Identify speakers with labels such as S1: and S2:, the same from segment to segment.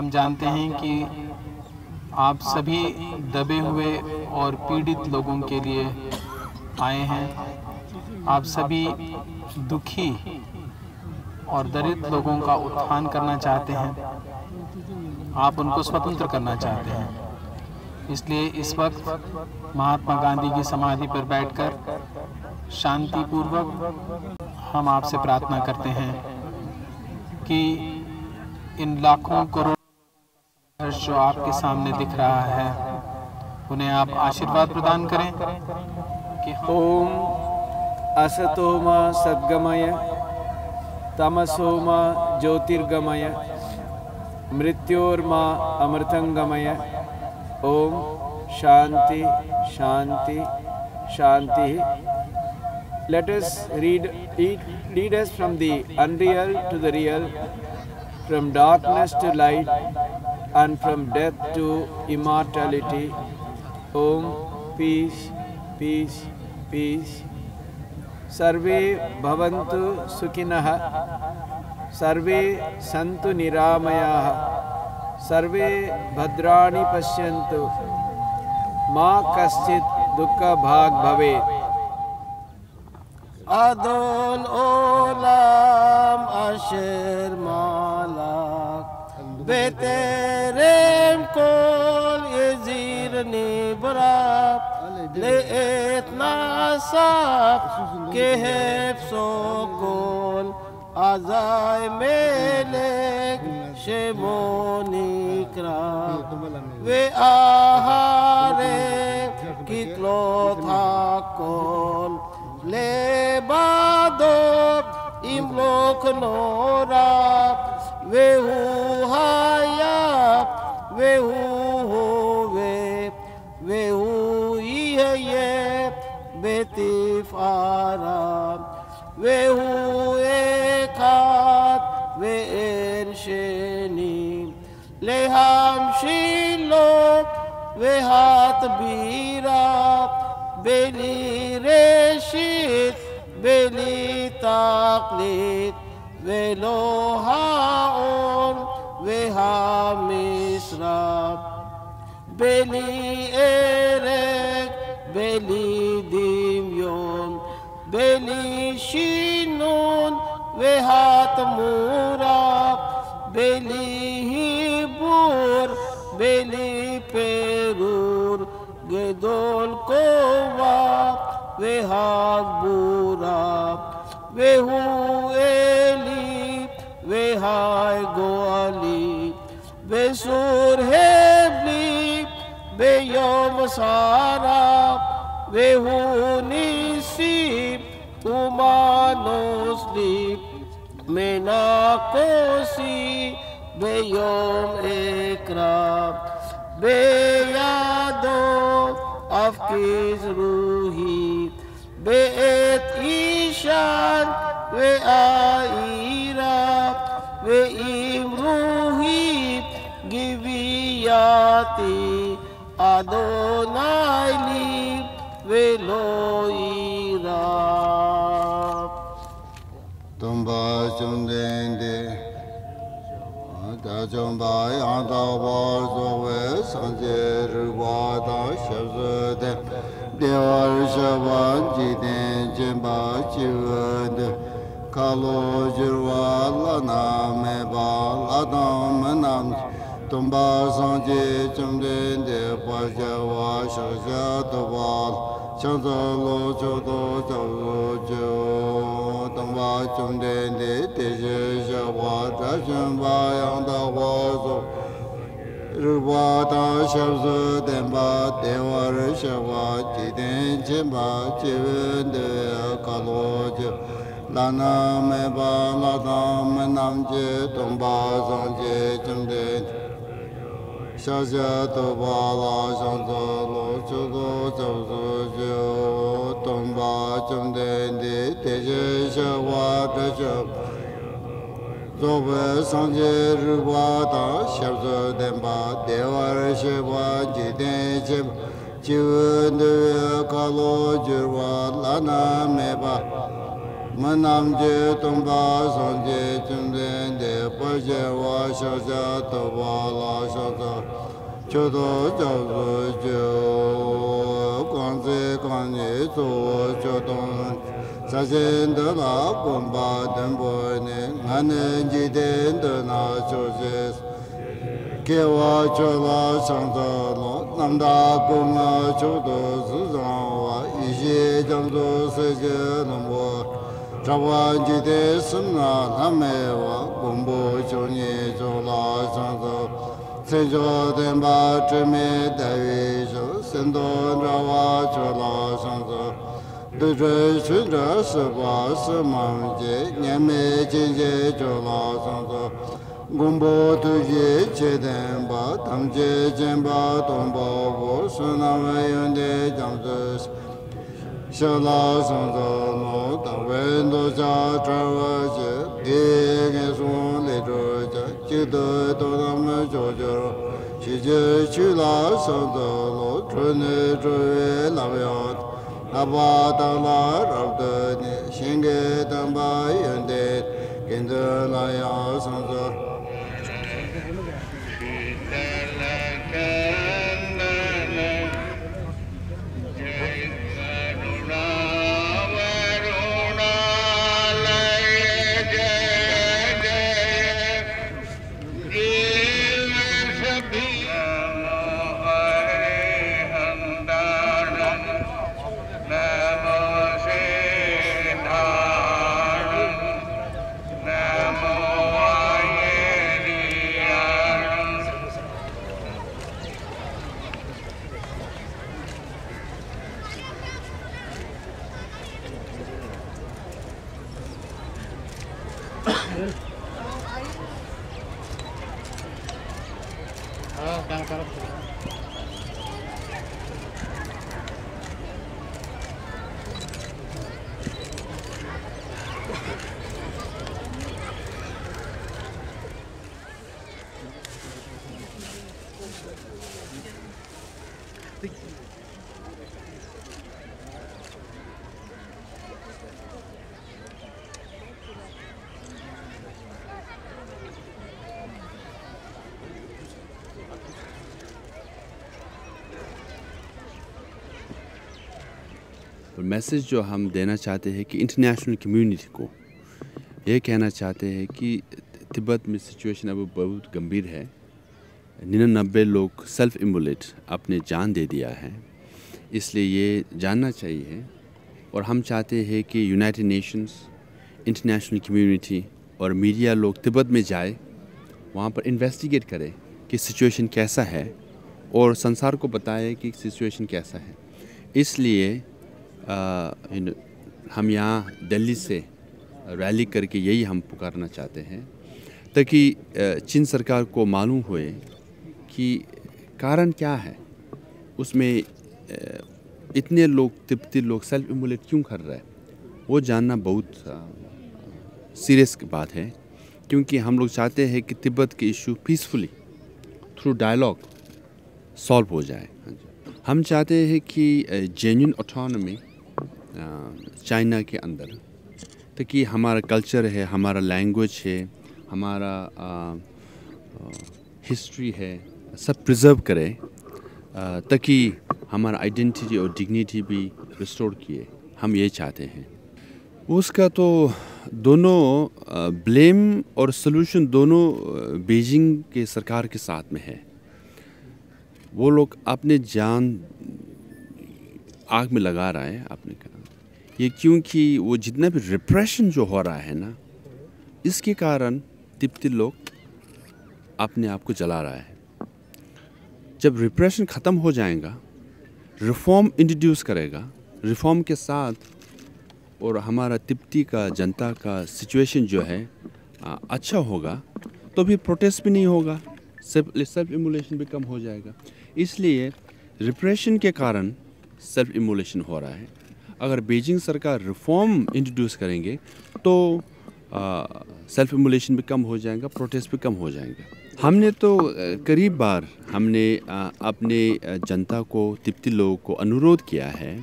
S1: हम जानते हैं कि आप सभी दबे हुए और पीड़ित लोगों के लिए आए हैं। आप सभी दुखी और दरिद्र लोगों का उत्थान करना चाहते हैं। आप उनको स्वतंत्र करना चाहते हैं। इसलिए इस वक्त महात्मा गांधी की समाधि पर बैठकर शांतिपूर्वक हम आपसे प्रार्थना करते हैं कि इन लाखों करोड़ जो आपके सामने दिख रहा है उन्हें आप आशीर्वाद प्रदान करें कि
S2: ओम असतोमा सद्गमय तमसोमा ज्योतिर्गमय मृत्योर्मा अमृतंगमय। ओम शांति शांति शांति। Let us lead us from the unreal to the real, from darkness to light, and from death to immortality. Om peace, peace, peace. Sarve bhavantu sukhinah, sarve santu niramayah, sarve bhadrani pashyantu, ma kaschit dukkha bhag bhavet.
S3: Adon olam asher malak beterem kol yezir nibrab leet nasab kehef sokol azay melek shemonikra ve ahare kitlot hakol lebado imlok nora vehu haya vehu hove vehu iye betif aram vehu ekat ve'en sheni leham shilo vehat bira beli reshit beli taqlid velo haon veha misra beli erek beli dimyon beli shinun vehat mura beli hibur beli perur gedol kova vehagura vehu eli vehai goali besur hebli beyom sara vehu nisi umanosli menakosi beyom ekrab beyado afkiz ruhi be'et ishan ve'aira ve'imruhi giviyati adonai li ve'loira.
S4: Tumba chundende da chumba yanda warzowe sanje rwada shabzode Devar shavan jiden jimba chivande Kalo jirwa lana meba ladam nam Tumba sanje chumdende pajawa shakja tawal Chanza lo chodo chawo jo Tumba chumdende teje shawa Rajamba yanda wazo Rubata shabzu demba devar shava jiden jimba chivende kaloje lana meba ladam namje tumba sanje chumden shasya tubala shanto lo chudo chabzu jo tumba chumden de teje shava rajab Zobe sanje rubata shabzu demba devar shava jiden jimba chivende kalo jirwa lana meba Manam je tumba sanje chumden de je wa sha ja to wa la sha ja cho do ja ju quan ze quan ye zo cho dong sa zhen de la guan ba den bo ne an ne ji den de na cho je ke wa cho la shang za lo nam da gong a cho do zi zang wa yi xie jiang zu se je nong bo zha wan ji de sim na nam me wa gong bo qiu ni zhou la shang za cai zhou den ba zhi me dai yu zhou sen dong zha wa qiu la shang za du zhui xun zhe shi ba shi mang jie nian mei jin jie zhou la shang za gong bo tu jie qie den ba tang jie jian ba dong ba wo shi na wei yun de jiang zi xia la shang za no dang wen du jia zhan we jie di gen song li zhu jia ji de du dang me jiu jiu xi jie qu la shang za lo chun ne zhu yue la ya na ba dang la rab de ni xin ge dang ba yun de gen de la ya shang za
S5: message जो हम देना चाहते हैं कि international community को ये कहना चाहते हैं कि तिब्बत में सिचुएशन अब बहुत गंभीर है। 99 लोग सेल्फ इमोलेट अपने जान दे दिया है, इसलिए ये जानना चाहिए। और हम चाहते हैं कि यूनाइटेड नेशंस, इंटरनेशनल कम्युनिटी और मीडिया लोग तिब्बत में जाए, वहाँ पर इन्वेस्टिगेट करें कि सिचुएशन कैसा है और संसार को बताए कि सिचुएशन कैसा है। इसलिए हम यहाँ दिल्ली से रैली करके यही हम पुकारना चाहते हैं, ताकि चीन सरकार को मालूम हुए कि कारण क्या है, उसमें इतने लोग तिब्बती लोग सेल्फ इमोलेट क्यों कर रहे हैं, वो जानना बहुत सीरियस बात है। क्योंकि हम लोग चाहते हैं कि तिब्बत के issue peacefully through dialogue solve हो जाए। हम चाहते हैं कि जेन्युइन ऑटोनॉमी चाइना के अंदर, ताकि हमारा कल्चर है, हमारा लैंग्वेज है, हमारा हिस्ट्री है, सब प्रिजर्व करे, ताकि हमारा आइडेंटिटी और डिग्निटी भी रिस्टोर किए। हम ये चाहते हैं। उसका तो दोनों ब्लेम और सलूशन दोनों बीजिंग के सरकार के साथ में है। वो लोग अपने जान आग में लगा रहा है अपने का ये, क्योंकि वो जितना भी रिप्रेशन जो हो रहा है ना, इसके कारण तिब्बती लोग अपने आप को जला रहा है। जब रिप्रेशन ख़त्म हो जाएगा, रिफॉर्म इंट्रोड्यूस करेगा, रिफॉर्म के साथ और हमारा तिब्बती का जनता का सिचुएशन जो है अच्छा होगा, तो भी प्रोटेस्ट भी नहीं होगा, सेल्फ इमोलेशन भी कम हो जाएगा। इसलिए रिप्रेशन के कारण सेल्फ इमोलेशन हो रहा है। अगर बीजिंग सरकार रिफॉर्म इंट्रोड्यूस करेंगे तो सेल्फ इमोलेशन भी कम हो जाएगा, प्रोटेस्ट भी कम हो जाएगा। हमने तो करीब बार हमने अपने जनता को, तिब्बती लोगों को अनुरोध किया है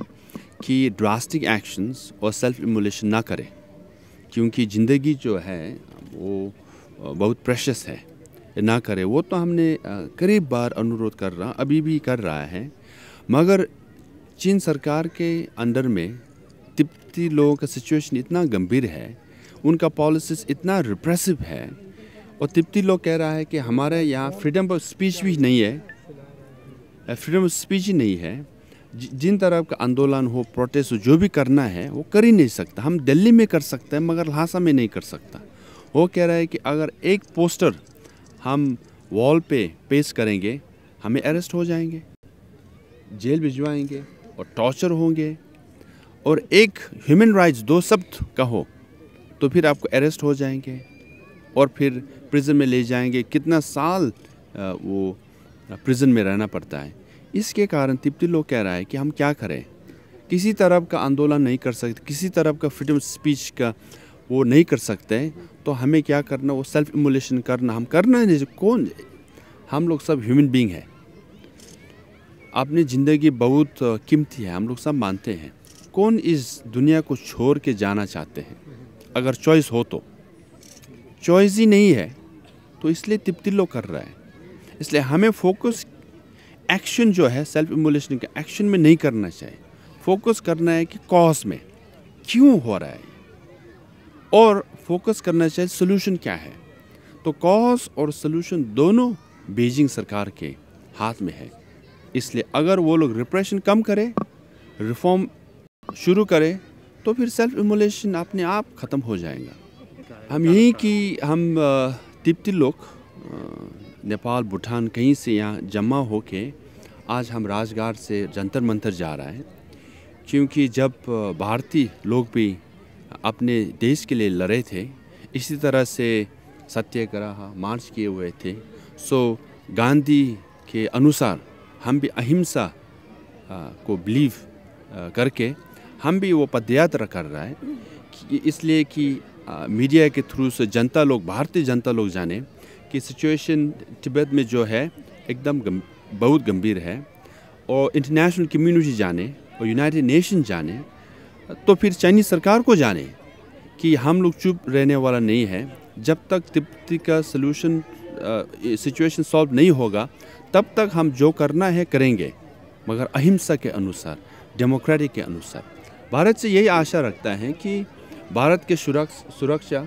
S5: कि ड्रास्टिक एक्शंस और सेल्फ इमोलेशन ना करें, क्योंकि ज़िंदगी जो है वो बहुत प्रेशियस है, ना करे। वो तो हमने करीब बार अनुरोध कर रहा, अभी भी कर रहा है, मगर चीन सरकार के अंडर में तिब्बती लोगों का सिचुएशन इतना गंभीर है, उनका पॉलिसीज इतना रिप्रेसिव है, और तिब्बती लोग कह रहा है कि हमारे यहाँ फ्रीडम ऑफ स्पीच भी नहीं है, फ्रीडम ऑफ स्पीच ही नहीं है। जिन तरह का आंदोलन हो, प्रोटेस्ट हो, जो भी करना है वो कर ही नहीं सकता। हम दिल्ली में कर सकते हैं मगर लहासा में नहीं कर सकता। वो कह रहा है कि अगर एक पोस्टर हम वॉल पे पेश करेंगे हमें अरेस्ट हो जाएंगे, जेल भिजवाएंगे और टॉर्चर होंगे, और एक ह्यूमन राइट्स 2 शब्द कहो तो फिर आपको अरेस्ट हो जाएंगे और फिर प्रिजन में ले जाएंगे। कितना साल वो प्रिजन में रहना पड़ता है। इसके कारण तिब्बती लोग कह रहा है कि हम क्या करें, किसी तरह का आंदोलन नहीं कर सकते, किसी तरह का फ्रीडम ऑफ स्पीच का वो नहीं कर सकते, तो हमें क्या करना, वो सेल्फ इमोलेशन करना, हम करना नहीं। कौन, हम लोग सब ह्यूमन बीइंग है, अपनी ज़िंदगी बहुत कीमती है, हम लोग सब मानते हैं। कौन इस दुनिया को छोड़ के जाना चाहते हैं? अगर चॉइस हो तो, चॉइस ही नहीं है तो इसलिए तिब्बती लोग कर रहा है। इसलिए हमें फोकस एक्शन जो है सेल्फ इमोलेशन के एक्शन में नहीं करना चाहिए, फोकस करना है कि कॉज में क्यों हो रहा है, और फोकस करना चाहिए सोल्यूशन क्या है। तो कॉज और सोल्यूशन दोनों बीजिंग सरकार के हाथ में है। इसलिए अगर वो लोग रिप्रेशन कम करे, रिफॉर्म शुरू करे, तो फिर सेल्फ इमोलेशन अपने आप ख़त्म हो जाएगा। हम यही कि हम तिब्बती लोग नेपाल, भूटान कहीं से यहाँ जमा होके आज हम राजघाट से जंतर मंतर जा रहा है, क्योंकि जब भारतीय लोग भी अपने देश के लिए लड़े थे, इसी तरह से सत्याग्रह मार्च किए हुए थे, सो गांधी के अनुसार हम भी अहिंसा को बिलीव करके हम भी वो पदयात्रा कर रहा है, इसलिए कि मीडिया के थ्रू से जनता लोग, भारतीय जनता लोग जाने कि सिचुएशन तिब्बत में जो है एकदम बहुत गंभीर है, और इंटरनेशनल कम्युनिटी जाने और यूनाइटेड नेशन जाने, तो फिर चाइनीज़ सरकार को जाने कि हम लोग चुप रहने वाला नहीं है। जब तक तिब्बती का सलूशन सिचुएशन सॉल्व नहीं होगा तब तक हम जो करना है करेंगे, मगर अहिंसा के अनुसार, डेमोक्रेटिक के अनुसार। भारत से यही आशा रखता है कि भारत के सुरक्षा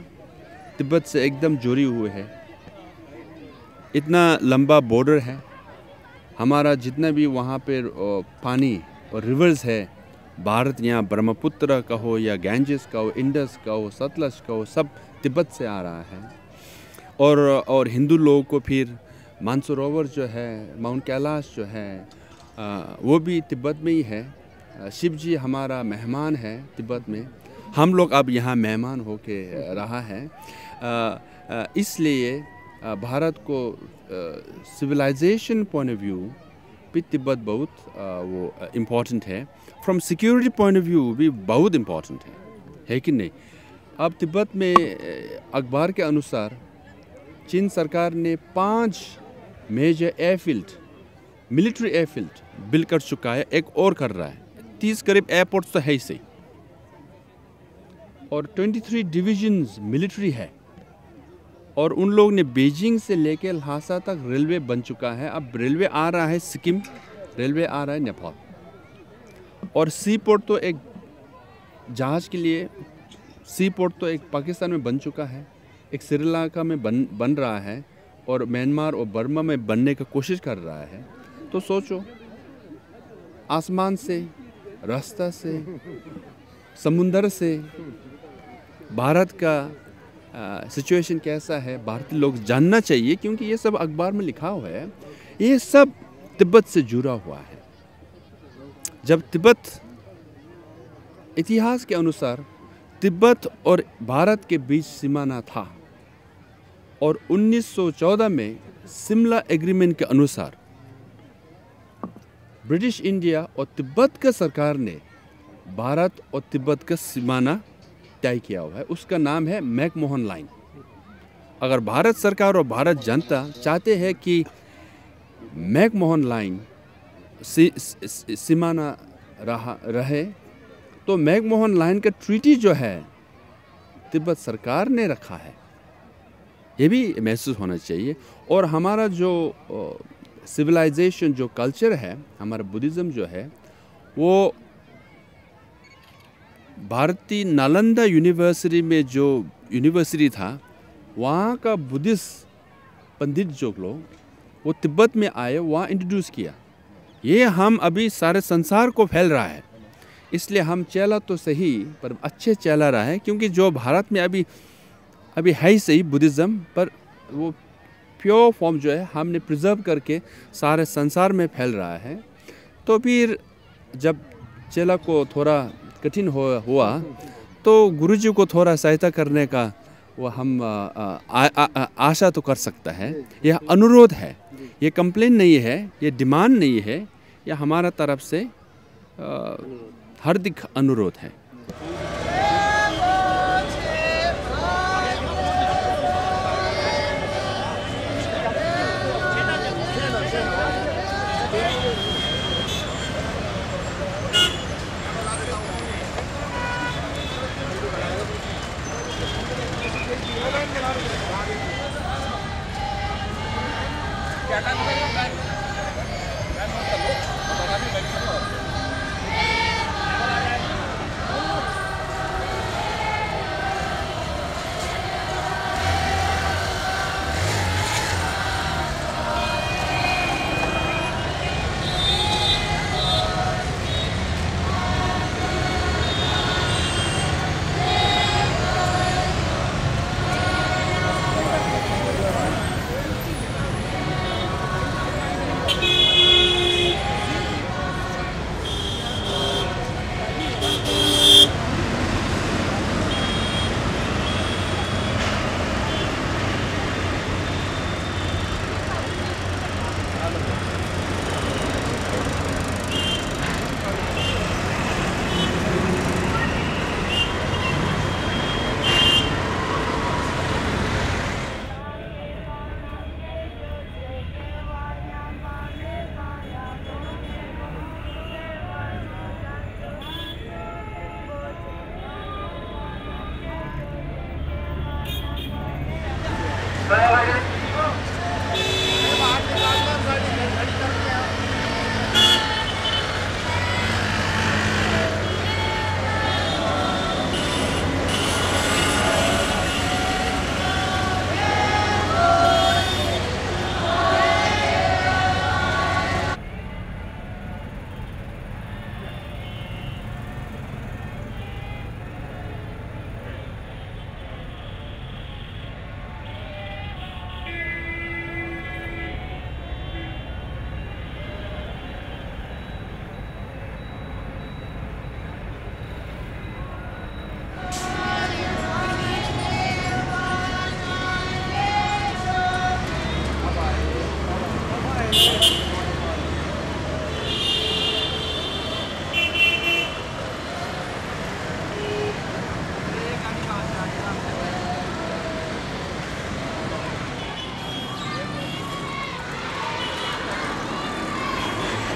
S5: तिब्बत से एकदम जुड़ी हुई है। इतना लंबा बॉर्डर है हमारा, जितना भी वहाँ पे पानी और रिवर्स है, भारत यहाँ ब्रह्मपुत्र का हो या गैंजेस का हो, इंडस का हो, सतलज का हो, सब तिब्बत से आ रहा है। और हिंदू लोगों को फिर मानसरोवर जो है, माउंट कैलाश जो है, वो भी तिब्बत में ही है। शिव जी हमारा मेहमान है तिब्बत में, हम लोग अब यहाँ मेहमान होके रहा है। इसलिए भारत को सिविलाइजेशन पॉइंट ऑफ व्यू भी तिब्बत बहुत वो इम्पोर्टेंट है, from security point of view भी बहुत इम्पोर्टेंट है कि नहीं। अब तिब्बत में अखबार के अनुसार चीन सरकार ने 5 major airfield, military airfield build कर चुका है, एक और कर रहा है। 30 करीब एयरपोर्ट्स तो है ही सही, और 23 डिविजन्स मिलिट्री है, और उन लोग ने बीजिंग से लेकर लहासा तक रेलवे बन चुका है। अब रेलवे आ रहा है सिक्किम, रेलवे आ रहा है नेपाल, और सी पोर्ट तो एक जहाज़ के लिए सी पोर्ट तो एक पाकिस्तान में बन चुका है, एक श्रीलंका में बन रहा है, और म्यांमार और बर्मा में बनने का कोशिश कर रहा है। तो सोचो, आसमान से, रास्ता से, समुंदर से भारत का सिचुएशन कैसा है भारतीय लोग जानना चाहिए, क्योंकि ये सब अखबार में लिखा हुआ है, ये सब तिब्बत से जुड़ा हुआ है। जब तिब्बत, इतिहास के अनुसार तिब्बत और भारत के बीच सीमाना था, और 1914 में शिमला एग्रीमेंट के अनुसार ब्रिटिश इंडिया और तिब्बत का सरकार ने भारत और तिब्बत का सीमाना तय किया हुआ है। उसका नाम है मैकमोहन लाइन। अगर भारत सरकार और भारत जनता चाहते हैं कि मैकमोहन लाइन सीमाना रहे, तो मैकमोहन लाइन का ट्रीटी जो है तिब्बत सरकार ने रखा है। ये भी महसूस होना चाहिए। और हमारा जो सिविलाइजेशन, जो कल्चर है, हमारा बुद्धिज़्म जो है, वो भारतीय नालंदा यूनिवर्सिटी में जो यूनिवर्सिटी था, वहाँ का बुद्धिस्ट पंडित जो लोग वो तिब्बत में आए, वहाँ इंट्रोड्यूस किया। ये हम अभी सारे संसार को फैल रहा है। इसलिए हम चला तो सही, पर अच्छे चला रहा है, क्योंकि जो भारत में अभी है ही सही बुद्धिज़्म, पर वो प्योर फॉर्म जो है हमने प्रिजर्व करके सारे संसार में फैल रहा है। तो फिर जब चेला को थोड़ा कठिन हुआ तो गुरुजी को थोड़ा सहायता करने का वो हम आशा तो कर सकता है। यह अनुरोध है, ये कंप्लेन नहीं है, ये डिमांड नहीं है, यह हमारा तरफ से हार्दिक अनुरोध है।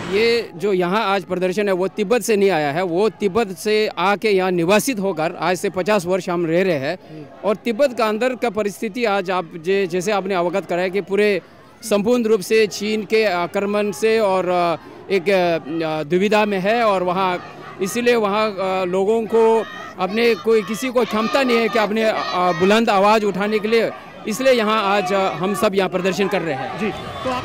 S6: ये जो यहाँ आज प्रदर्शन है वो तिब्बत से नहीं आया है, वो तिब्बत से आके यहाँ निवासित होकर आज से 50 वर्ष हम रह रहे हैं। और तिब्बत का अंदर का परिस्थिति आज आप जैसे आपने अवगत कराया कि पूरे संपूर्ण रूप से चीन के आक्रमण से और एक दुविधा में है। और वहाँ इसीलिए वहाँ लोगों को अपने कोई किसी को क्षमता नहीं है कि अपने बुलंद आवाज़ उठाने के लिए, इसलिए यहाँ आज हम सब यहाँ प्रदर्शन कर रहे हैं। जी तो आप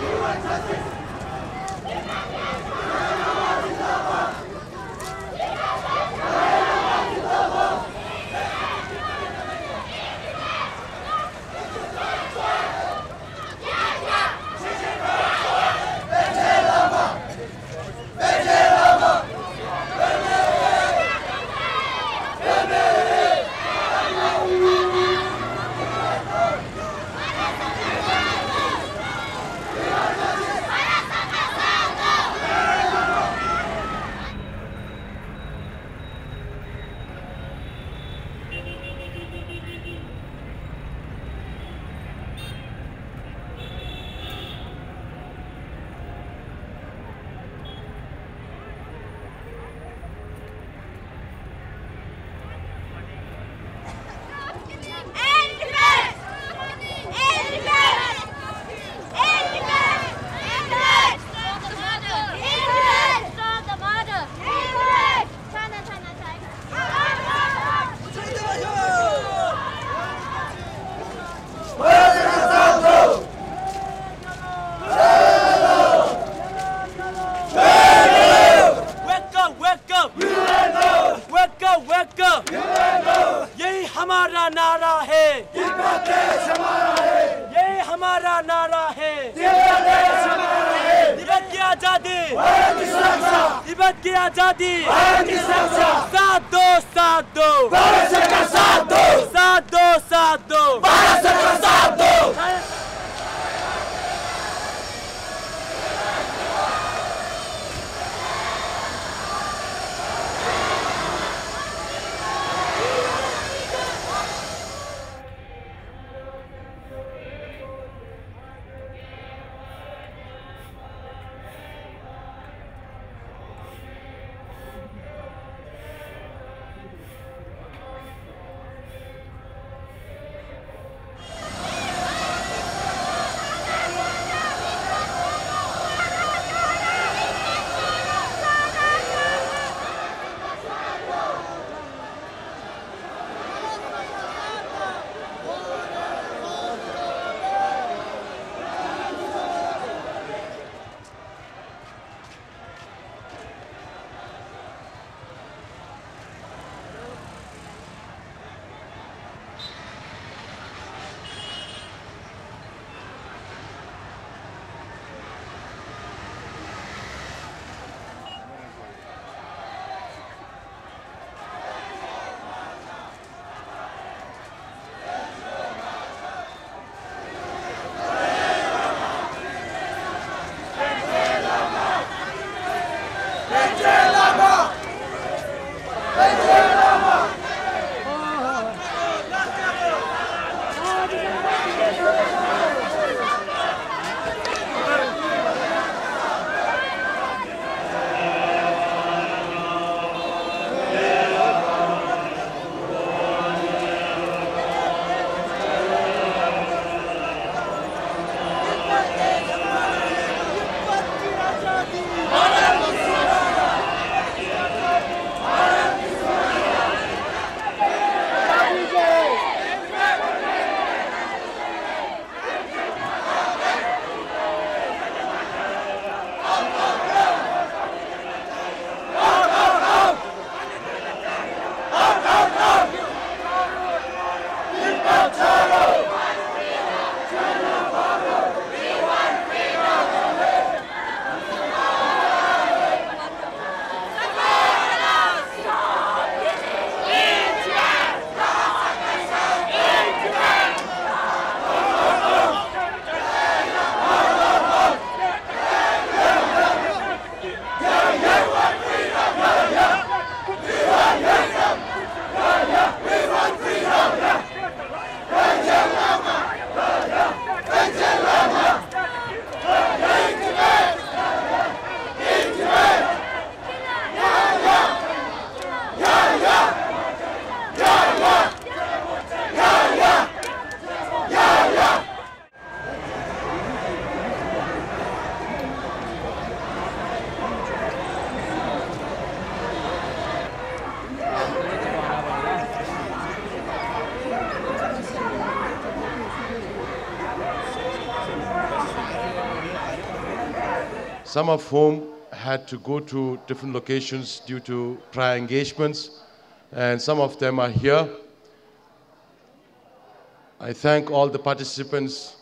S7: नारा है, ये हमारा नारा है, तिब्बत की आजादी, तिब्बत की आजादी, साथ दो, साथ दो, साथ दो, साथ दो, साथ दो, साथ दो।
S8: some of whom had to go to different locations due to prior engagements, and some of them are here. I thank all the participants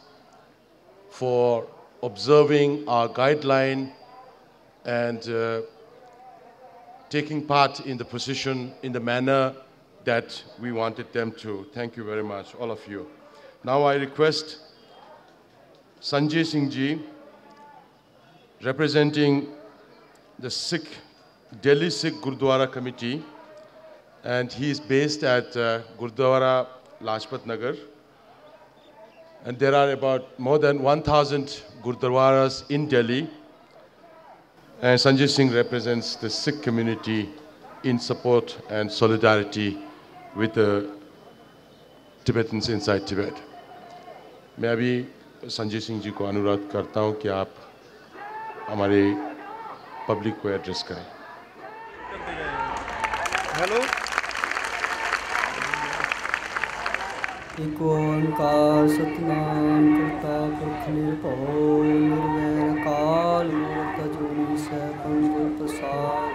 S8: for observing our guideline and taking part in the procession in the manner that we wanted them to. Thank you very much, all of you. Now I request Sanjay Singh ji, representing the Delhi Sikh Gurdwara Committee, and he is based at Gurdwara Lajpat Nagar. And there are about more than 1,000 Gurdwaras in Delhi. And Sanjay Singh represents the Sikh community in support and solidarity with the Tibetans inside Tibet. मैं अभी संजय सिंह जी को अनुरोध करता हूं कि आप हमारे public को एड्रेस करें.
S9: हेलो. एक ओंकार सतनाम करता पुरख निरभव निर्वैर काल मूर्त अजूनी सैभं गुर प्रसाद.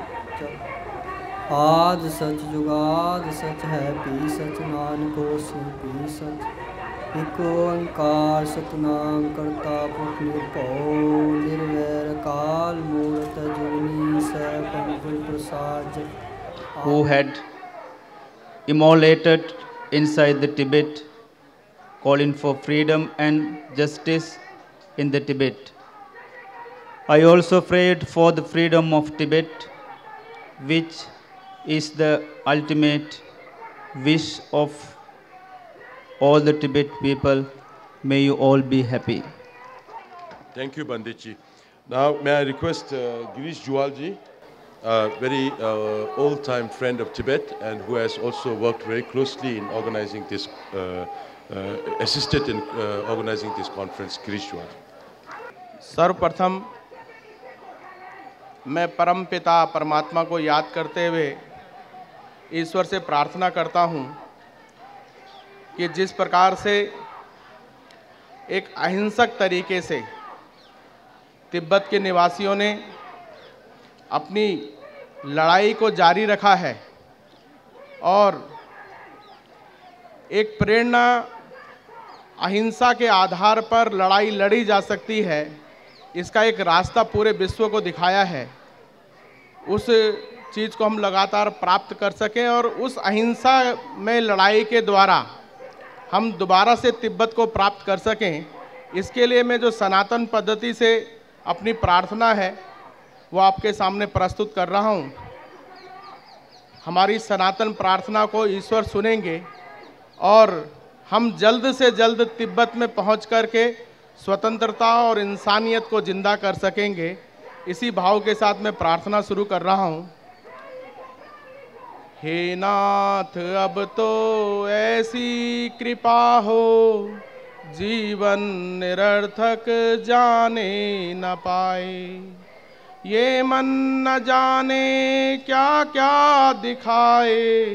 S9: आद सच जुगाद सच है पी सच नानक होसी पी सच। एक ओंकार सतनाम करता पुरख निरभउ निर्वैर काल मूरत अजूनी सैभं गुर प्रसाद।
S10: Who had immolated inside the Tibet, calling for freedom and justice in the Tibet. I also prayed for the freedom of Tibet, which is the ultimate wish of all the Tibet people. May you all be happy.
S8: Thank you, Banditji. Now, may I request Girish Jualji, a very old-time friend of Tibet and who has also worked very closely in organizing this, assisted in organizing this conference. Girish Jualji.
S3: सर्वप्रथम मैं परम पिता परमात्मा को याद करते हुए ईश्वर से प्रार्थना करता हूँ कि जिस प्रकार से एक अहिंसक तरीके से तिब्बत के निवासियों ने अपनी लड़ाई को जारी रखा है और एक प्रेरणा अहिंसा के आधार पर लड़ाई लड़ी जा सकती है, इसका एक रास्ता पूरे विश्व को दिखाया है। उस चीज़ को हम लगातार प्राप्त कर सकें और उस अहिंसा में लड़ाई के द्वारा हम दोबारा से तिब्बत को प्राप्त कर सकें, इसके लिए मैं जो सनातन पद्धति से अपनी प्रार्थना है वो आपके सामने प्रस्तुत कर रहा हूँ। हमारी सनातन प्रार्थना को ईश्वर सुनेंगे और हम जल्द से जल्द तिब्बत में पहुँच कर के स्वतंत्रता और इंसानियत को जिंदा कर सकेंगे। इसी भाव के साथ मैं प्रार्थना शुरू कर रहा हूँ। हे नाथ अब तो ऐसी कृपा हो, जीवन निरर्थक जाने न पाए। ये मन न जाने क्या क्या दिखाए,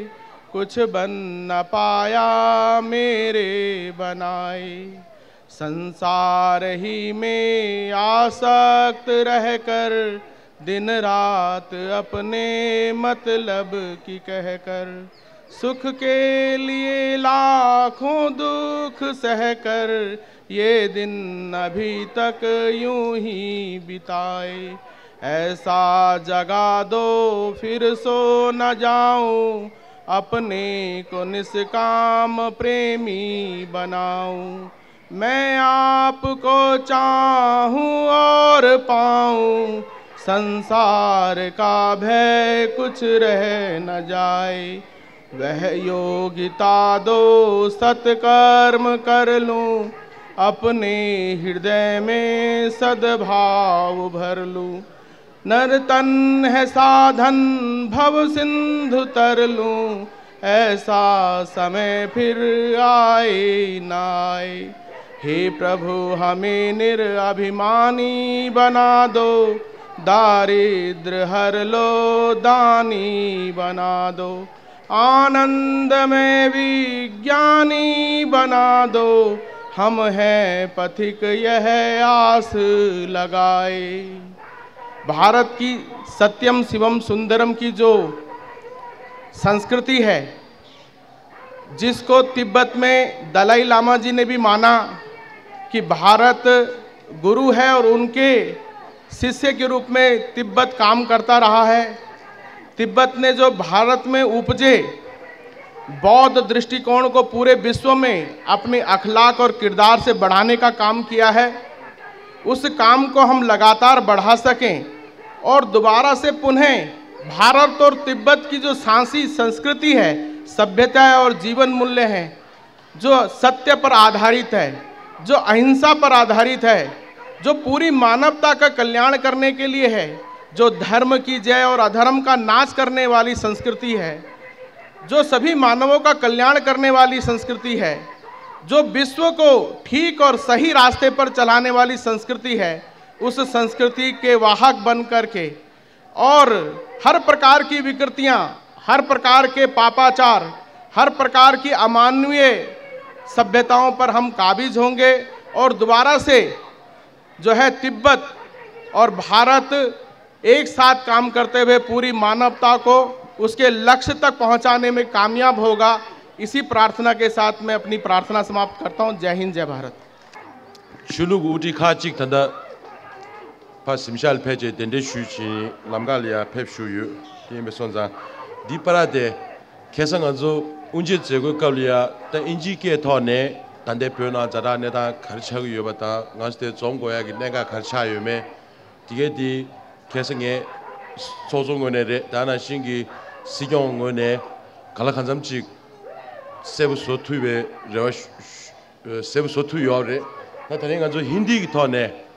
S3: कुछ बन न पाया मेरे बनाए। संसार ही में आसक्त रहकर दिन रात अपने मतलब की कहकर, सुख के लिए लाखों दुख सहकर ये दिन अभी तक यूं ही बिताए। ऐसा जगा दो फिर सो न जाऊं, अपने को निष्काम प्रेमी बनाऊं। मैं आपको चाहूं और पाऊं, संसार का भय कुछ रह न जाए। वह योगिता दो सत्कर्म कर लूं, अपने हृदय में सद्भाव भर लूं। नर तन है साधन भव सिंधु तर लूं, ऐसा समय फिर आए न आए। हे प्रभु हमें निरअभिमानी बना दो, दारिद्र हर लो दानी बना दो। आनंद में विज्ञानी बना दो, हम हैं पथिक यह आस लगाए। भारत की सत्यम शिवम सुंदरम की जो संस्कृति है, जिसको तिब्बत में दलाई लामा जी ने भी माना कि भारत गुरु है और उनके शिष्य के रूप में तिब्बत काम करता रहा है। तिब्बत ने जो भारत में उपजे बौद्ध दृष्टिकोण को पूरे विश्व में अपने अखलाक और किरदार से बढ़ाने का काम किया है, उस काम को हम लगातार बढ़ा सकें और दोबारा से पुनः भारत और तिब्बत की जो सांसी संस्कृति है, सभ्यता है और जीवन मूल्य हैं, जो सत्य पर आधारित है, जो अहिंसा पर आधारित है, जो पूरी मानवता का कल्याण करने के लिए है, जो धर्म की जय और अधर्म का नाश करने वाली संस्कृति है, जो सभी मानवों का कल्याण करने वाली संस्कृति है, जो विश्व को ठीक और सही रास्ते पर चलाने वाली संस्कृति है, उस संस्कृति के वाहक बन करके और हर प्रकार की विकृतियां, हर प्रकार के पापाचार, हर प्रकार की अमानवीय सभ्यताओं पर हम काबिज होंगे और दोबारा से जो है तिब्बत और भारत एक साथ काम करते हुए पूरी मानवता को उसके लक्ष्य तक पहुंचाने में कामयाब होगा। इसी प्रार्थना के साथ मैं अपनी प्रार्थना समाप्त करता हूं। जय हिंद, जय भारत।
S8: शुलुग उटी खाचिक तंदा पासिमशाल पेजे देंदे शुची लमगालिया पेपशुयु ये सोंजा दीपरादे केसंगजो उंजे जेगो कालिया ता इंजी के थोने तंदे प्योना जरा नेता खर्चाग योबता गास्ते जोंगोया कि नेगा खर्चायो में दि게दी केसंगे 소송원에 다나 신기 시경원에 갈라칸잠직 세부 소투에 세부 소투요래 나타낸 가서 힌디 기타네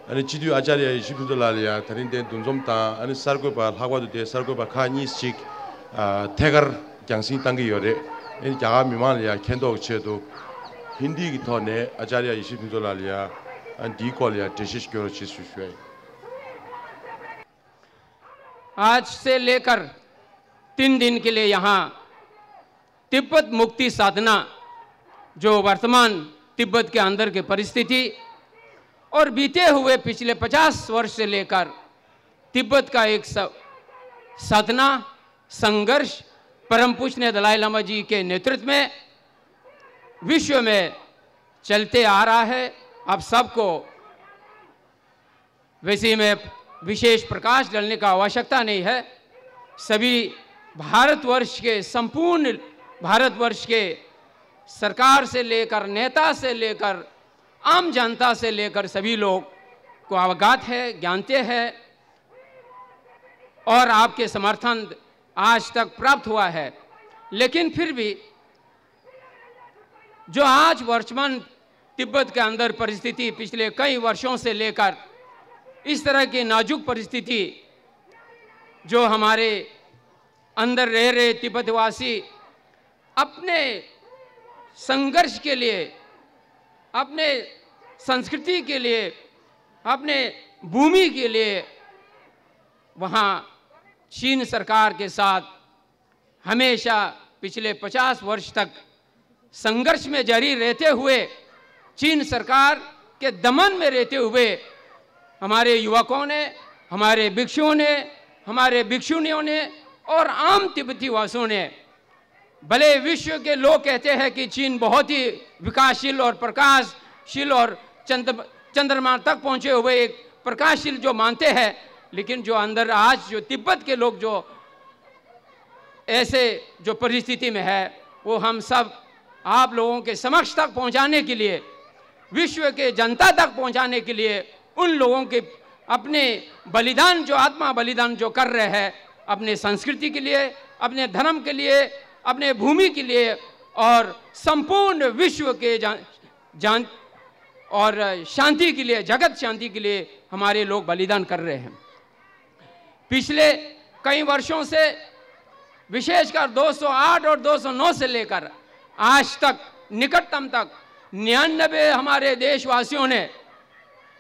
S8: 아니 지도 아자리아 20달러야 다른데 돈 좀다 아니 살고바 하고도 돼 살고바 카니식 태거 장신 단계 요래 이 자가 미만이야 캔도 쳐도 힌디 기타네 아자리아 20달러야 안 디콜이야 대시식으로 지수슈에
S6: आज से लेकर 3 दिन के लिए यहाँ तिब्बत मुक्ति साधना जो वर्तमान तिब्बत के अंदर की परिस्थिति और बीते हुए पिछले 50 वर्ष से लेकर तिब्बत का एक साधना संघर्ष परम पूज्य दलाई लामा जी के नेतृत्व में विश्व में चलते आ रहा है। आप सबको वैसे में विशेष प्रकाश डालने का आवश्यकता नहीं है। सभी भारतवर्ष के संपूर्ण भारतवर्ष के सरकार से लेकर नेता से लेकर आम जनता से लेकर सभी लोग को अवगत है, जानते हैं और आपके समर्थन आज तक प्राप्त हुआ है। लेकिन फिर भी जो आज वर्तमान तिब्बत के अंदर परिस्थिति पिछले कई वर्षों से लेकर इस तरह की नाजुक परिस्थिति जो हमारे अंदर रह रहे तिब्बतवासी अपने संघर्ष के लिए, अपने संस्कृति के लिए, अपने भूमि के लिए वहाँ चीन सरकार के साथ हमेशा पिछले 50 वर्ष तक संघर्ष में जारी रहते हुए, चीन सरकार के दमन में रहते हुए हमारे युवकों ने, हमारे भिक्षुओं ने, हमारे भिक्षुणियों ने और आम तिब्बती वासियों ने, भले विश्व के लोग कहते हैं कि चीन बहुत ही विकासशील और प्रकाशशील और चंद्रमा तक पहुंचे हुए एक प्रकाशशील जो मानते हैं, लेकिन जो अंदर आज जो तिब्बत के लोग जो ऐसे जो परिस्थिति में है वो हम सब आप लोगों के समक्ष तक पहुंचाने के लिए, विश्व के जनता तक पहुंचाने के लिए उन लोगों के अपने बलिदान जो आत्मा बलिदान जो कर रहे हैं अपने संस्कृति के लिए, अपने धर्म के लिए, अपने भूमि के लिए और संपूर्ण विश्व के जान और शांति के लिए, जगत शांति के लिए हमारे लोग बलिदान कर रहे हैं। पिछले कई वर्षों से विशेषकर 208 और 209 से लेकर आज तक निकटतम तक 99 हमारे देशवासियों ने,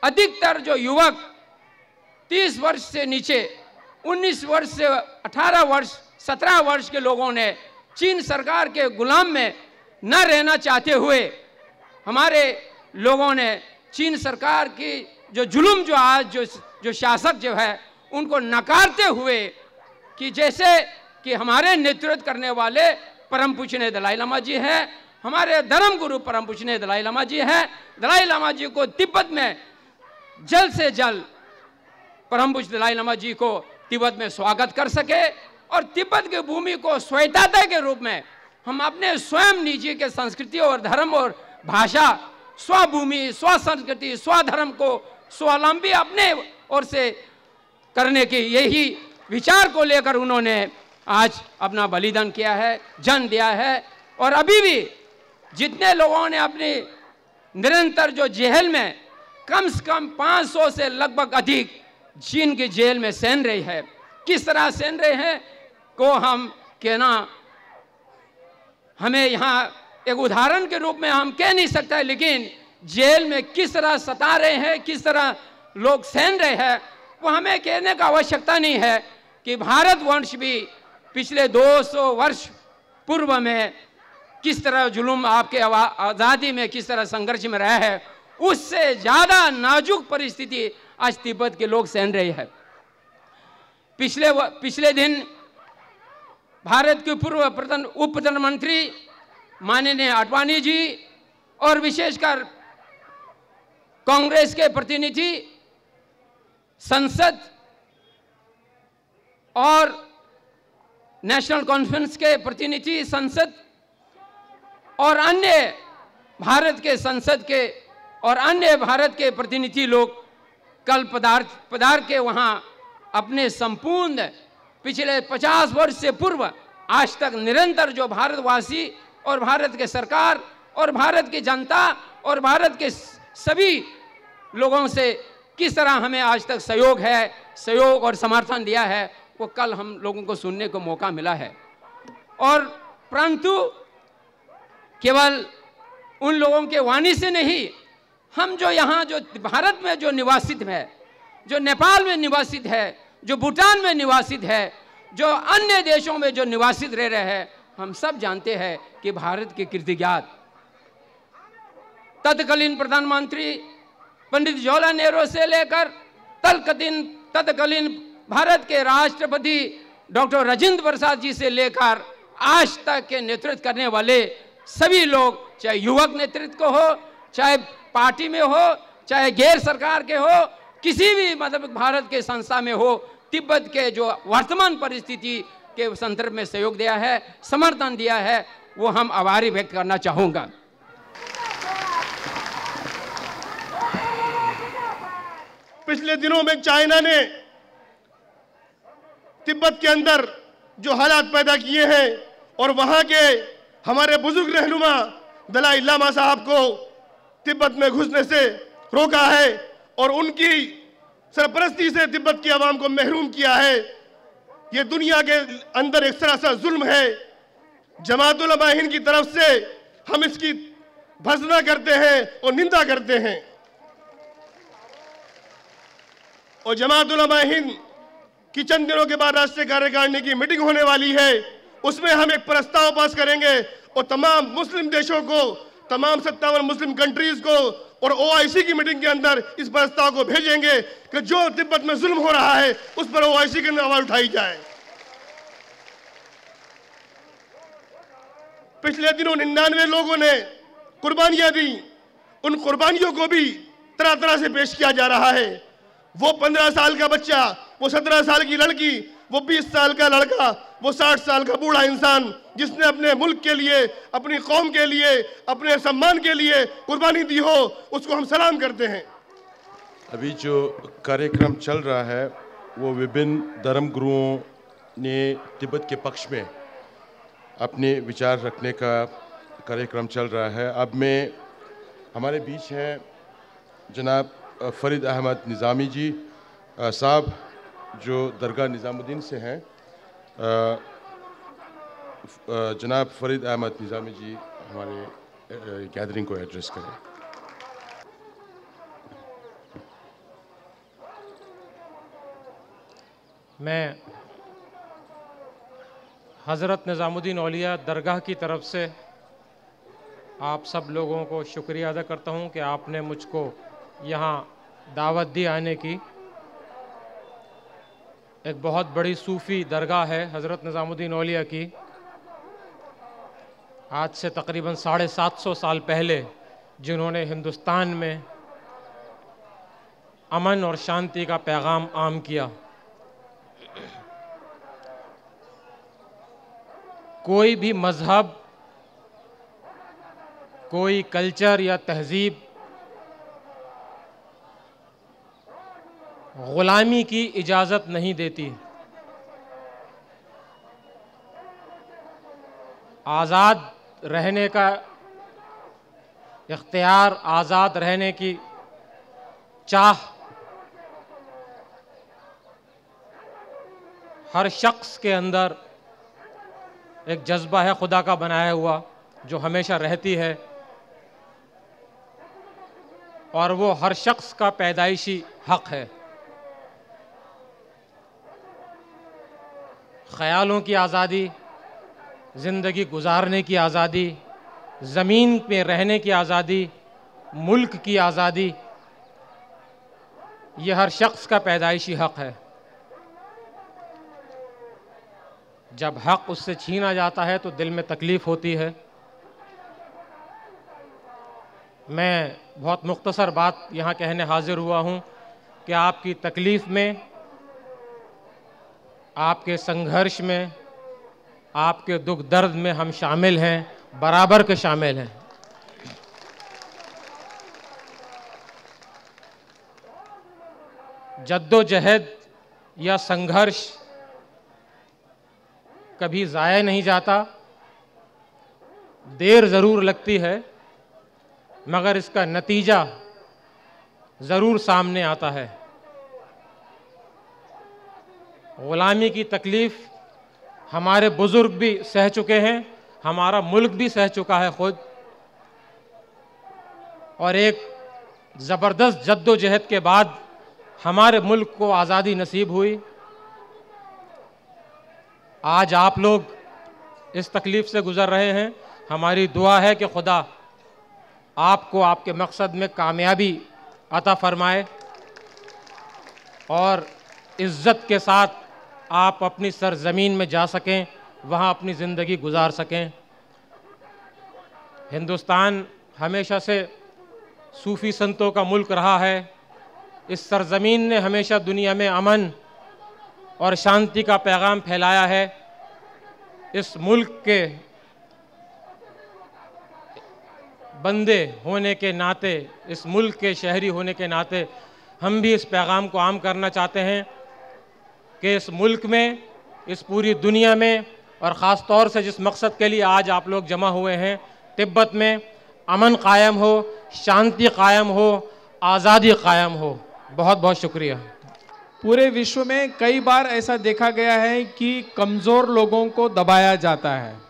S6: अधिकतर जो युवक 30 वर्ष से नीचे 19 वर्ष से 18 वर्ष 17 वर्ष के लोगों ने चीन सरकार के गुलाम में न रहना चाहते हुए हमारे लोगों ने चीन सरकार की जो जुल्म जो आज जो शासक जो है उनको नकारते हुए कि जैसे कि हमारे नेतृत्व करने वाले परम पूज्य दलाई लामा जी हैं, हमारे धर्म गुरु परम पूज्य दलाई लामा जी हैं, दलाई लामा जी को तिब्बत में जल्द से जल्द परम पूज्य दलाई लामा जी को तिब्बत में स्वागत कर सके और तिब्बत की भूमि को स्वायत्तता के रूप में हम अपने स्वयं निजी के संस्कृति और धर्म और भाषा, स्वभूमि, स्व संस्कृति, स्वधर्म को स्वावलंबी अपने ओर से करने की यही विचार को लेकर उन्होंने आज अपना बलिदान किया है, जन्म दिया है। और अभी भी जितने लोगों ने अपनी निरंतर जो जेल में कम से कम 500 से लगभग अधिक चीन की जेल में सहन रही है, किस तरह सहन रहे हैं को हम कहना, हमें यहाँ एक उदाहरण के रूप में हम कह नहीं सकते, लेकिन जेल में किस तरह सता रहे हैं, किस तरह लोग सहन रहे हैं, वो हमें कहने का आवश्यकता नहीं है कि भारतवर्ष भी पिछले 200 वर्ष पूर्व में किस तरह जुल्म आपके आज़ादी में किस तरह संघर्ष में रहा है, उससे ज़्यादा नाजुक परिस्थिति आज तिब्बत के लोग सहन रहे हैं। पिछले दिन भारत के पूर्व उप प्रधानमंत्री माननीय आडवाणी जी और विशेषकर कांग्रेस के प्रतिनिधि, संसद और नेशनल कॉन्फ्रेंस के प्रतिनिधि संसद और अन्य भारत के संसद के और अन्य भारत के प्रतिनिधि लोग कल पधार के वहाँ अपने संपूर्ण पिछले 50 वर्ष से पूर्व आज तक निरंतर जो भारतवासी और भारत के सरकार और भारत की जनता और भारत के सभी लोगों से किस तरह हमें आज तक सहयोग और समर्थन दिया है, वो कल हम लोगों को सुनने को मौका मिला है। और परंतु केवल उन लोगों के वाणी से नहीं, हम जो यहाँ जो भारत में जो निवासित है, जो नेपाल में निवासित है, जो भूटान में निवासित है, जो अन्य देशों में जो निवासित रह रहे हैं, हम सब जानते हैं कि भारत के कीर्तिज्ञात तत्कालीन प्रधानमंत्री पंडित जवाहरलाल नेहरू से लेकर तत्कालीन भारत के राष्ट्रपति डॉक्टर राजेंद्र प्रसाद जी से लेकर आज तक के नेतृत्व करने वाले सभी लोग, चाहे युवक नेतृत्व को हो, चाहे पार्टी में हो, चाहे गैर सरकार के हो, किसी भी मतलब भारत के संस्था में हो, तिब्बत के जो वर्तमान परिस्थिति के संदर्भ में सहयोग दिया है, समर्थन दिया है, वो हम आभारी व्यक्त करना चाहूँगा।
S3: पिछले दिनों में चाइना ने तिब्बत के अंदर जो हालात पैदा किए हैं और वहां के हमारे बुजुर्ग रहनुमा दलाई लामा साहब को तिब्बत में घुसने से रोका है और उनकी सरपरस्ती से तिब्बत की आवाम को महरूम किया है। ये दुनिया के अंदर एक सरासर जुल्म है। जमात उलमा हिंद की तरफ से हम इसकी भर्त्सना करते हैं और निंदा करते हैं। और जमात उलमा हिंद की चंद दिनों के बाद राष्ट्रीय कार्यकारिणी की मीटिंग होने वाली है, उसमें हम एक प्रस्ताव पास करेंगे और तमाम मुस्लिम देशों को, तमाम 57 मुस्लिम कंट्रीज को और ओआईसी की मीटिंग के अंदर इस प्रस्ताव को भेजेंगे कि जो तिब्बत में जुल्म हो रहा है उस पर ओआईसी के अंदर आवाज उठाई जाए। पिछले दिनों 99 लोगों ने कुर्बानियां दी, उन कुर्बानियों को भी तरह तरह से पेश किया जा रहा है। वो 15 साल का बच्चा, वो 17 साल की लड़की, वो 20 साल का लड़का, वो 60 साल का बूढ़ा इंसान जिसने अपने मुल्क के लिए, अपनी कौम के लिए, अपने सम्मान के लिए कुर्बानी दी हो, उसको हम सलाम करते हैं।
S8: अभी जो कार्यक्रम चल रहा है वो विभिन्न धर्म गुरुओं ने तिब्बत के पक्ष में अपने विचार रखने का कार्यक्रम चल रहा है। अब मैं हमारे बीच हैं जनाब फरीद अहमद निज़ामी जी साहब जो दरगाह निज़ामुद्दीन से हैं। जनाब फरीद अहमद निज़ामी जी हमारे गैदरिंग को एड्रेस करें।
S11: मैं हज़रत निज़ामुद्दीन औलिया दरगाह की तरफ से आप सब लोगों को शुक्रिया अदा करता हूं कि आपने मुझको यहाँ दावत दी आने की। एक बहुत बड़ी सूफ़ी दरगाह है हज़रत निज़ामुद्दीन औलिया की। आज से तकरीबन 750 साल पहले जिन्होंने हिंदुस्तान में अमन और शांति का पैगाम आम किया। कोई भी मज़हब, कोई कल्चर या तहज़ीब ग़ुलामी की इजाज़त नहीं देती। आज़ाद रहने का इख्तियार, आज़ाद रहने की चाह हर शख्स के अंदर एक जज्बा है खुदा का बनाया हुआ जो हमेशा रहती है, और वो हर शख्स का पैदाइशी हक़ है। ख़यालों की आज़ादी, ज़िंदगी गुजारने की आज़ादी, ज़मीन पे रहने की आज़ादी, मुल्क की आज़ादी, ये हर शख्स का पैदाइशी हक़ है। जब हक उससे छीना जाता है तो दिल में तकलीफ़ होती है। मैं बहुत मुख्तसर बात यहाँ कहने हाजिर हुआ हूँ कि आपकी तकलीफ़ में, आपके संघर्ष में, आपके दुख दर्द में हम शामिल हैं, बराबर के शामिल हैं। जद्दोजहद या संघर्ष कभी ज़ाया नहीं जाता, देर ज़रूर लगती है मगर इसका नतीजा ज़रूर सामने आता है। ग़ुलामी की तकलीफ़ हमारे बुज़ुर्ग भी सह चुके हैं, हमारा मुल्क भी सह चुका है खुद, और एक ज़बरदस्त जद्दोजहद के बाद हमारे मुल्क को आज़ादी नसीब हुई। आज आप लोग इस तकलीफ़ से गुज़र रहे हैं। हमारी दुआ है कि खुदा आपको आपके मकसद में कामयाबी अता फ़रमाए और इज़्ज़त के साथ आप अपनी सरज़मीन में जा सकें, वहाँ अपनी ज़िंदगी गुजार सकें। हिंदुस्तान हमेशा से सूफ़ी संतों का मुल्क रहा है। इस सरज़मीन ने हमेशा दुनिया में अमन और शांति का पैगाम फैलाया है। इस मुल्क के बंदे होने के नाते, इस मुल्क के शहरी होने के नाते हम भी इस पैगाम को आम करना चाहते हैं कि इस मुल्क में, इस पूरी दुनिया में, और ख़ास तौर से जिस मकसद के लिए आज आप लोग जमा हुए हैं, तिब्बत में अमन कायम हो, शांति कायम हो, आज़ादी कायम हो। बहुत बहुत शुक्रिया।
S3: पूरे विश्व में कई बार ऐसा देखा गया है कि कमज़ोर लोगों को दबाया जाता है।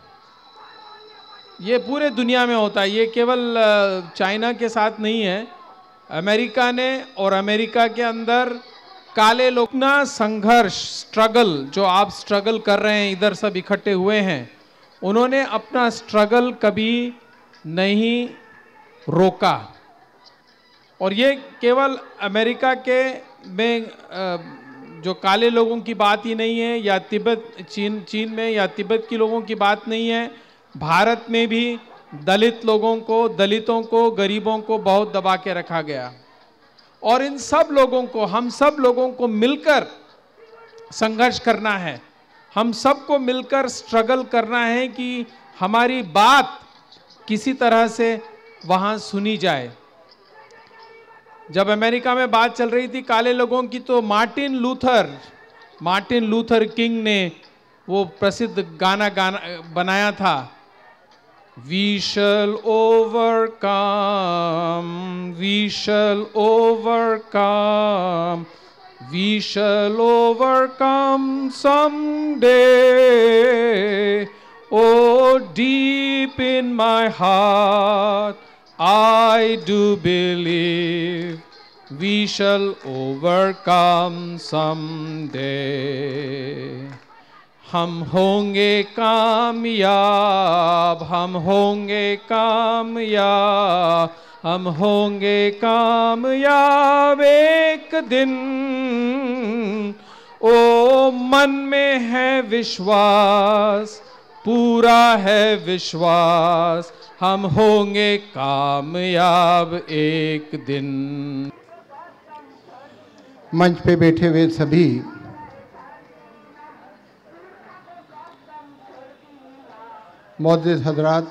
S3: ये पूरे दुनिया में होता है, ये केवल चाइना के साथ नहीं है। अमेरिका ने, और अमेरिका के अंदर काले लोग ना संघर्ष, स्ट्रगल, जो आप स्ट्रगल कर रहे हैं, इधर सब इकट्ठे हुए हैं, उन्होंने अपना स्ट्रगल कभी नहीं रोका। और ये केवल अमेरिका के में जो काले लोगों की बात ही नहीं है, या चीन में या तिब्बत के लोगों की बात नहीं है। भारत में भी दलितों को, गरीबों को बहुत दबा के रखा गया। और इन सब लोगों को, हम सब लोगों को मिलकर संघर्ष करना है। हम सबको मिलकर स्ट्रगल करना है कि हमारी बात किसी तरह से वहाँ सुनी जाए। जब अमेरिका में बात चल रही थी काले लोगों की, तो मार्टिन लूथर किंग ने वो प्रसिद्ध गाना बनाया था, We shall overcome, we shall overcome, we shall overcome someday. Oh, deep in my heart, I do believe we shall overcome someday. हम होंगे कामयाब, हम होंगे कामयाब, हम होंगे कामयाब एक दिन। ओ मन में है विश्वास, पूरा है विश्वास, हम होंगे कामयाब एक दिन।
S12: मंच पे बैठे हुए सभी मोअज़्ज़िज़ हज़रात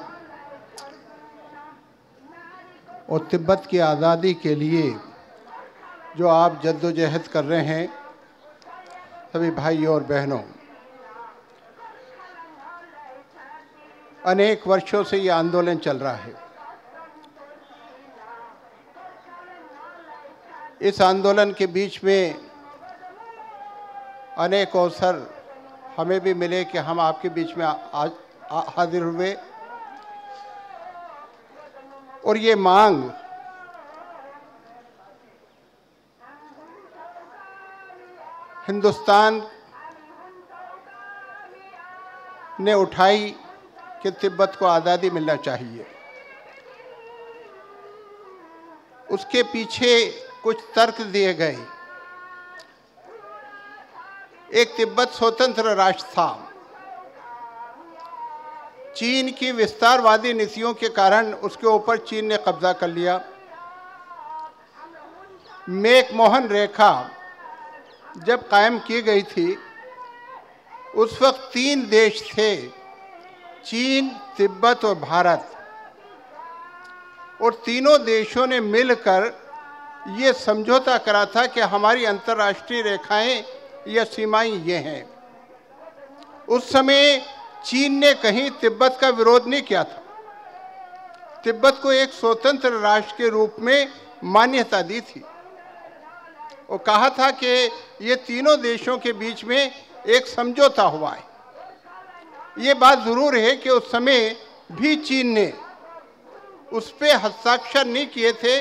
S12: और तिब्बत की आज़ादी के लिए जो आप जद्दोजहद कर रहे हैं, सभी भाइयों और बहनों, अनेक वर्षों से ये आंदोलन चल रहा है। इस आंदोलन के बीच में अनेक अवसर हमें भी मिले कि हम आपके बीच में आज हाजिर हुए और ये मांग हिंदुस्तान ने उठाई कि तिब्बत को आज़ादी मिलना चाहिए। उसके पीछे कुछ तर्क दिए गए। एक तिब्बत स्वतंत्र राष्ट्र था, चीन की विस्तारवादी नीतियों के कारण उसके ऊपर चीन ने कब्जा कर लिया। मैकमोहन रेखा जब कायम की गई थी उस वक्त 3 देश थे, चीन, तिब्बत और भारत, और तीनों देशों ने मिलकर ये समझौता करा था कि हमारी अंतर्राष्ट्रीय रेखाएं या सीमाएं ये हैं। उस समय चीन ने कहीं तिब्बत का विरोध नहीं किया था, तिब्बत को एक स्वतंत्र राष्ट्र के रूप में मान्यता दी थी और कहा था कि ये तीनों देशों के बीच में एक समझौता हुआ है। ये बात ज़रूर है कि उस समय भी चीन ने उस पर हस्ताक्षर नहीं किए थे,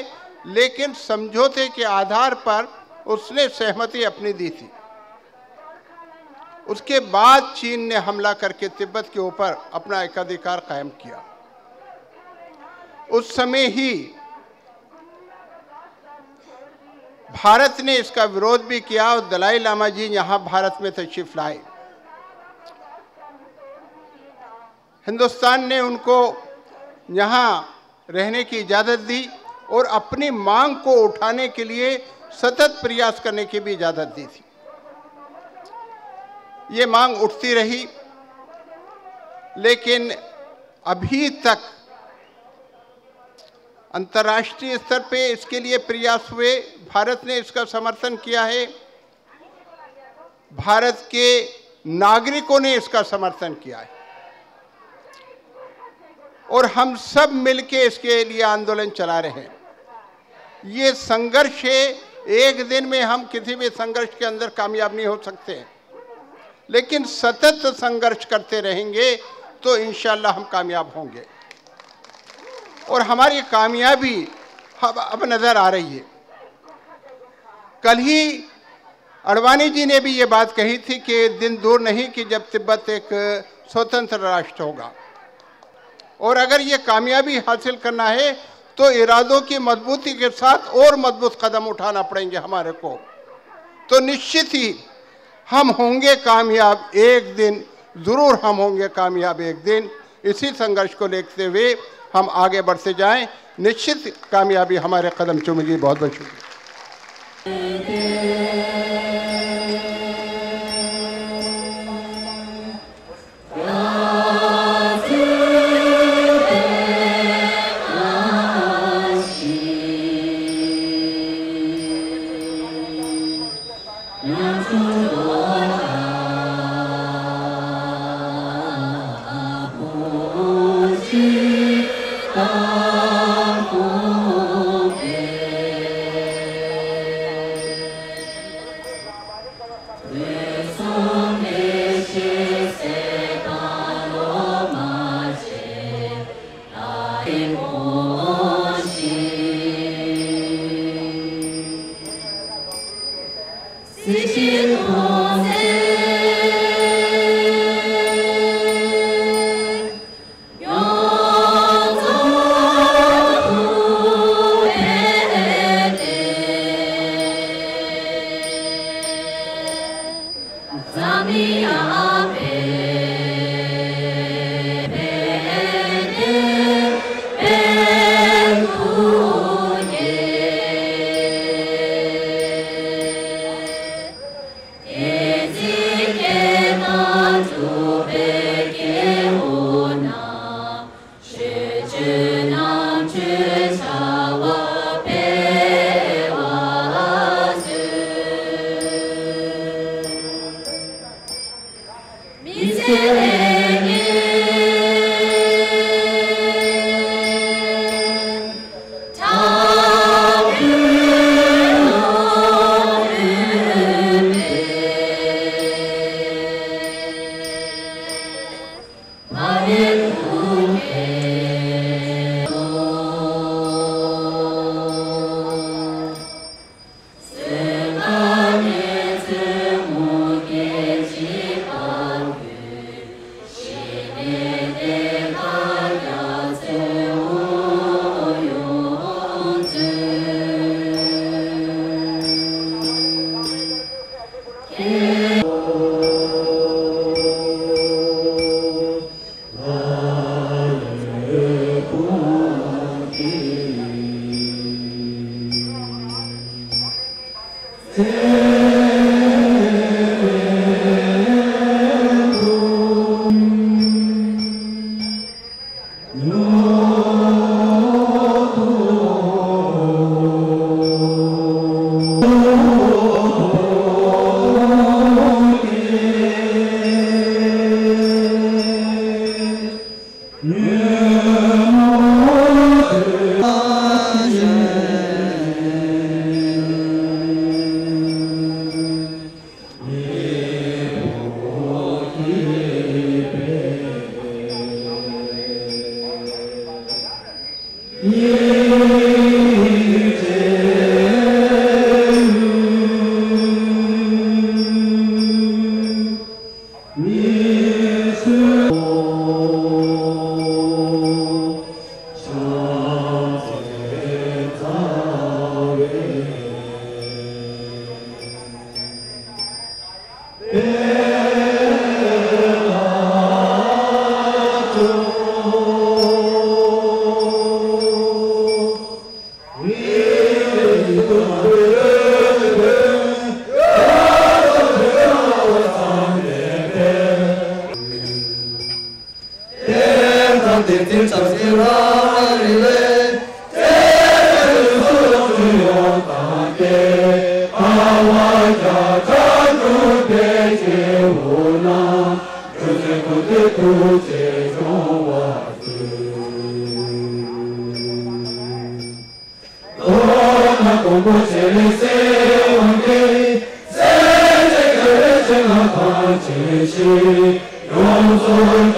S12: लेकिन समझौते के आधार पर उसने सहमति अपनी दी थी। उसके बाद चीन ने हमला करके तिब्बत के ऊपर अपना एकाधिकार कायम किया। उस समय ही भारत ने इसका विरोध भी किया और दलाई लामा जी यहाँ भारत में तशरीफ लाए। हिंदुस्तान ने उनको यहाँ रहने की इजाज़त दी और अपनी मांग को उठाने के लिए सतत प्रयास करने की भी इजाज़त दी थी। ये मांग उठती रही, लेकिन अभी तक अंतर्राष्ट्रीय स्तर पे इसके लिए प्रयास हुए। भारत ने इसका समर्थन किया है, भारत के नागरिकों ने इसका समर्थन किया है और हम सब मिलके इसके लिए आंदोलन चला रहे हैं। ये संघर्ष है, एक दिन में हम किसी भी संघर्ष के अंदर कामयाब नहीं हो सकते, लेकिन सतत संघर्ष करते रहेंगे तो इंशाअल्लाह हम कामयाब होंगे और हमारी कामयाबी अब नज़र आ रही है। कल ही अडवाणी जी ने भी ये बात कही थी कि दिन दूर नहीं कि जब तिब्बत एक स्वतंत्र राष्ट्र होगा, और अगर ये कामयाबी हासिल करना है तो इरादों की मजबूती के साथ और मजबूत कदम उठाना पड़ेंगे हमारे को। तो निश्चित ही हम होंगे कामयाब एक दिन, ज़रूर हम होंगे कामयाब एक दिन। इसी संघर्ष को देखते हुए हम आगे बढ़ते जाएं, निश्चित कामयाबी हमारे कदम चूमेगी। बहुत बहुत शुक्रिया।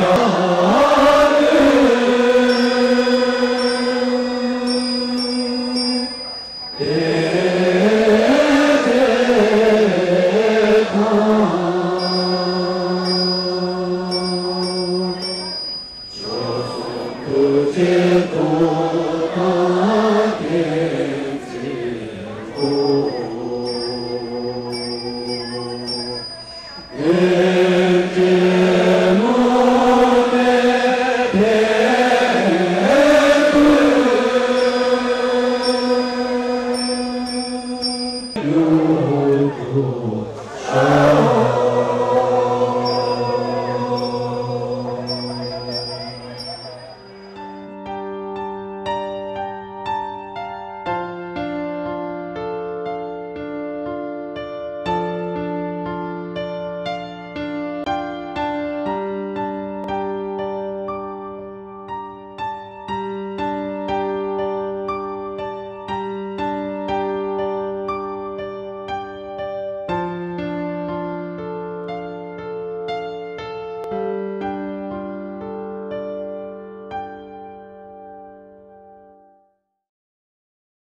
S13: Your